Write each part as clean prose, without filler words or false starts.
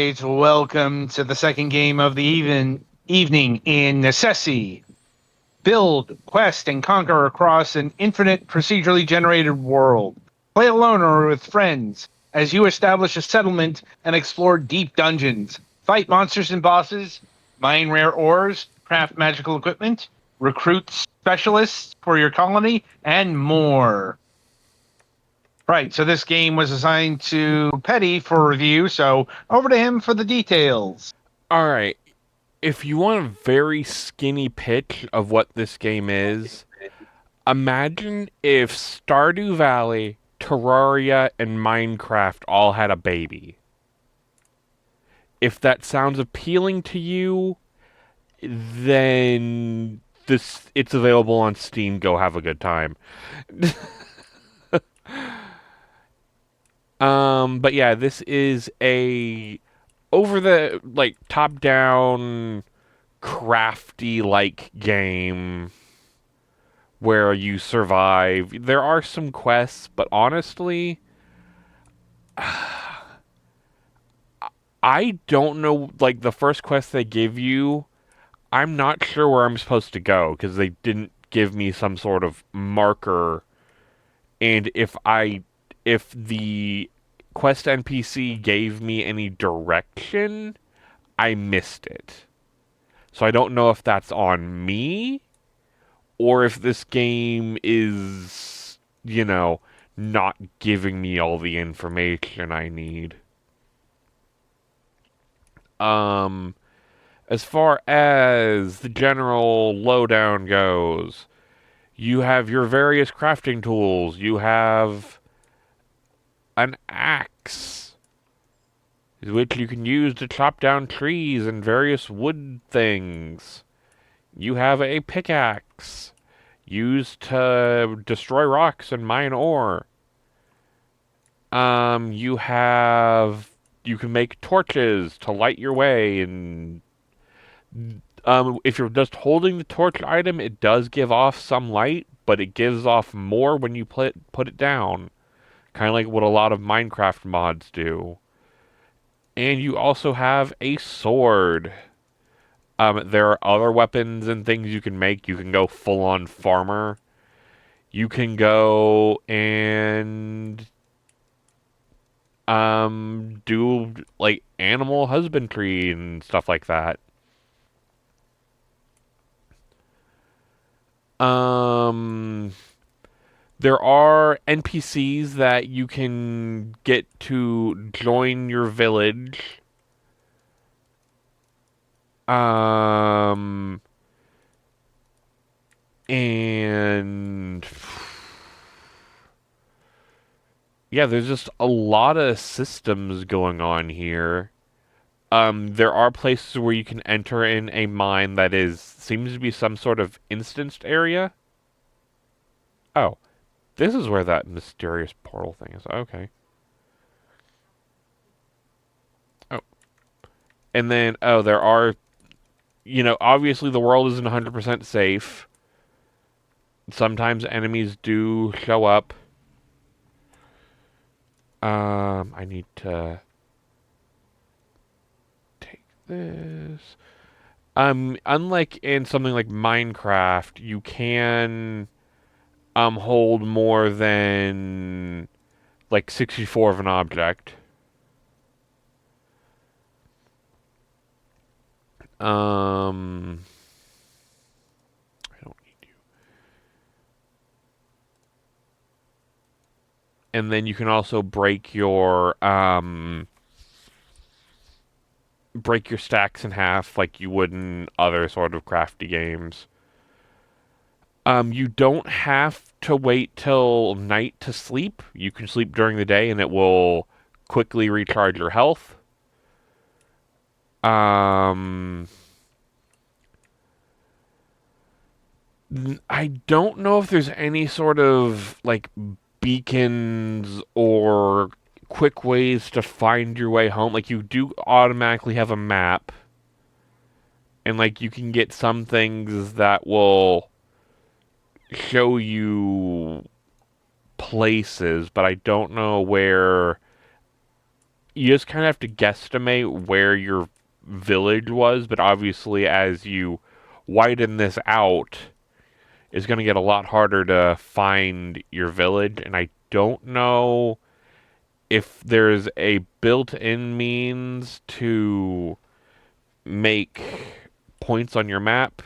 right, welcome to the second game of the evening in Necesse. Build, quest, and conquer across an infinite procedurally generated world. Play alone or with friends as you establish a settlement and explore deep dungeons. Fight monsters and bosses, mine rare ores, craft magical equipment, recruit specialists for your colony, and more. Right, so this game was assigned to Petty for review, so over to him for the details. All right. If you want a very skinny pitch of what this game is, imagine if Stardew Valley, Terraria, and Minecraft all had a baby. If that sounds appealing to you, then it's available on Steam. Go have a good time. But yeah, this is a over the top down crafty like game where you survive. There are some quests, but honestly, I don't know. Like, the first quest they give you, I'm not sure where I'm supposed to go because they didn't give me some sort of marker. And if the quest NPC gave me any direction, I missed it. So I don't know if that's on me or if this game is, not giving me all the information I need. Um, as far as the general lowdown goes, you have your various crafting tools. You have an axe, which you can use to chop down trees and various wood things. You have a pickaxe, used to destroy rocks and mine ore. You can make torches to light your way, and if you're just holding the torch item, it does give off some light, but it gives off more when you put it down, kind of like what a lot of Minecraft mods do. And you also have a sword. There are other weapons and things you can make. You can go full on farmer. You can go and do like animal husbandry and stuff like that. Um there are NPCs that you can get to join your village. Um and yeah, there's just a lot of systems going on here. There are places where you can enter in a mine that seems to be some sort of instanced area. Oh, this is where that mysterious portal thing is. Okay. Oh, and then there are, obviously the world isn't 100% safe. Sometimes enemies do show up. I need to take this. Unlike in something like Minecraft, you can hold more than like 64 of an object. I don't need you. And then you can also break your stacks in half like you would in other sort of crafty games. You don't have to wait till night to sleep. You can sleep during the day and it will quickly recharge your health. Um, I don't know if there's any sort of like beacons or quick ways to find your way home. Like, you do automatically have a map, and like you can get some things that will show you places, but I don't know where you just kind of have to guesstimate where your village was, but obviously as you widen this out, it's going to get a lot harder to find your village, and I don't know if there's a built-in means to make points on your map.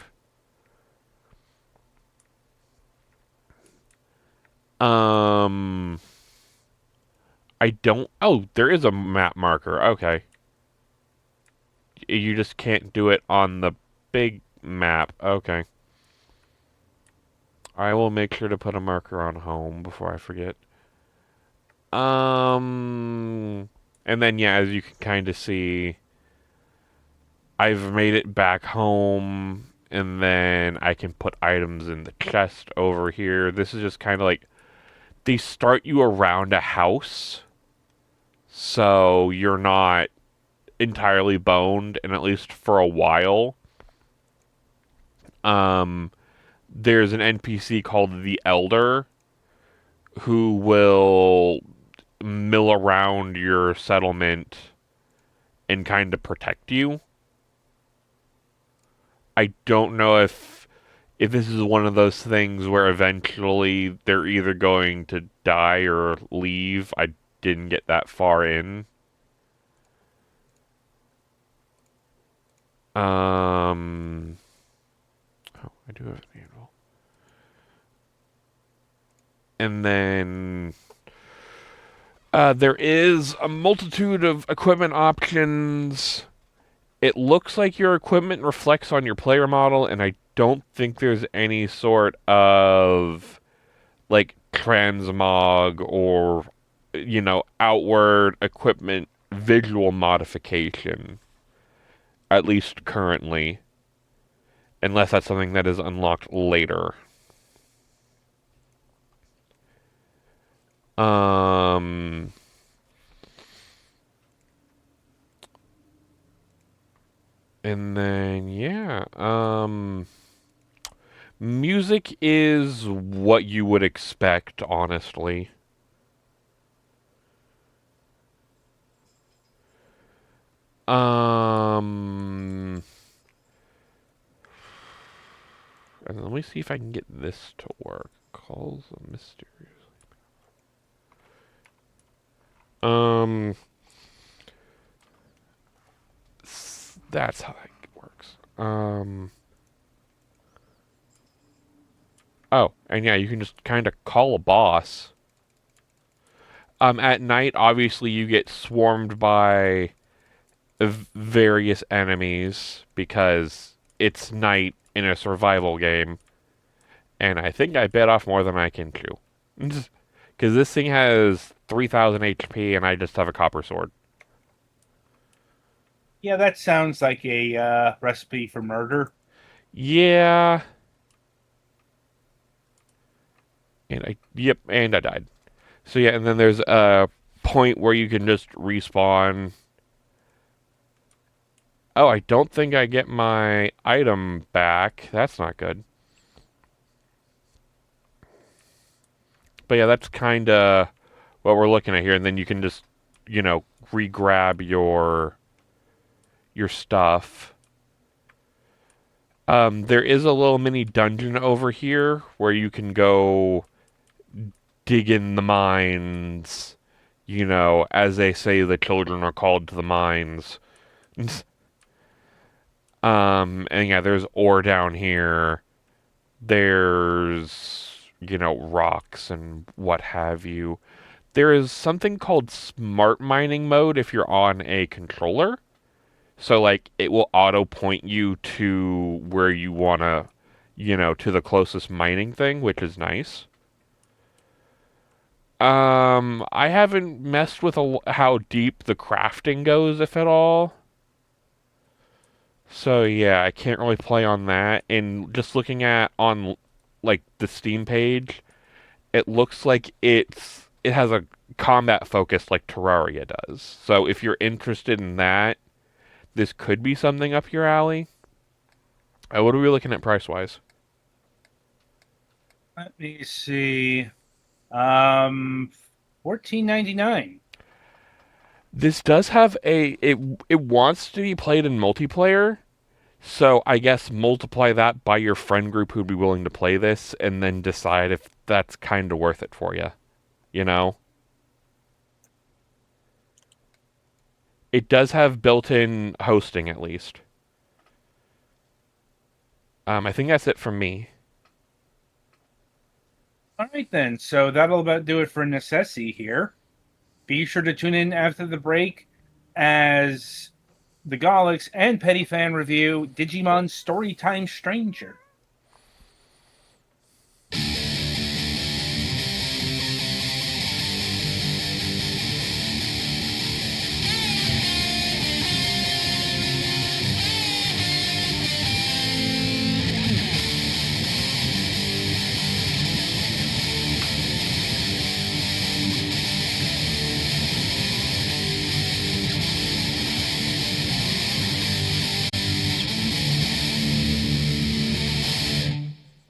Um, I don't. Oh, there is a map marker. Okay, you just can't do it on the big map. Okay, I will make sure to put a marker on home before I forget. And then yeah, as you can kind of see, I've made it back home, and then I can put items in the chest over here. This is just kind of like they start you around a house, so you're not entirely boned, and at least for a while. Um, there's an NPC called the Elder who will mill around your settlement and kind of protect you. I don't know if this is one of those things where eventually they're either going to die or leave. I didn't get that far in. Um, oh, I do have an anvil. And then there is a multitude of equipment options. It looks like your equipment reflects on your player model, and I don't think there's any sort of like transmog or outward equipment visual modification, at least currently, unless that's something that is unlocked later. Um, and then yeah, music is what you would expect, honestly. Um, and let me see if I can get this to work. Calls of mysterious. Um, that's how that works. Oh, and yeah, you can just kind of call a boss. At night, obviously, you get swarmed by various enemies because it's night in a survival game, and I think I bit off more than I can chew. Because this thing has 3,000 HP, and I just have a copper sword. Yeah, that sounds like a recipe for murder. Yeah, and I died. So yeah, and then there's a point where you can just respawn. Oh, I don't think I get my item back. That's not good. But yeah, that's kind of what we're looking at here, and then you can just, re-grab your stuff. There is a little mini dungeon over here where you can go dig in the mines. As they say, the children are called to the mines. And yeah, there's ore down here. There's, rocks and what have you. There is something called smart mining mode if you're on a controller. So, like, it will auto point you to where you want to, to the closest mining thing, which is nice. I haven't messed with how deep the crafting goes, if at all. So yeah, I can't really play on that. And just looking at on like the Steam page, it looks like it has a combat focus like Terraria does. So if you're interested in that, this could be something up your alley. What are we looking at price wise? Let me see. Um, 14.99. This does have it wants to be played in multiplayer, so I guess multiply that by your friend group who'd be willing to play this, and then decide if that's kind of worth it for you. You know, it does have built-in hosting at least. I think that's it from me. All right, then. So that'll about do it for Necesse here. Be sure to tune in after the break as the Golics and Petty Fan review Digimon Storytime Stranger.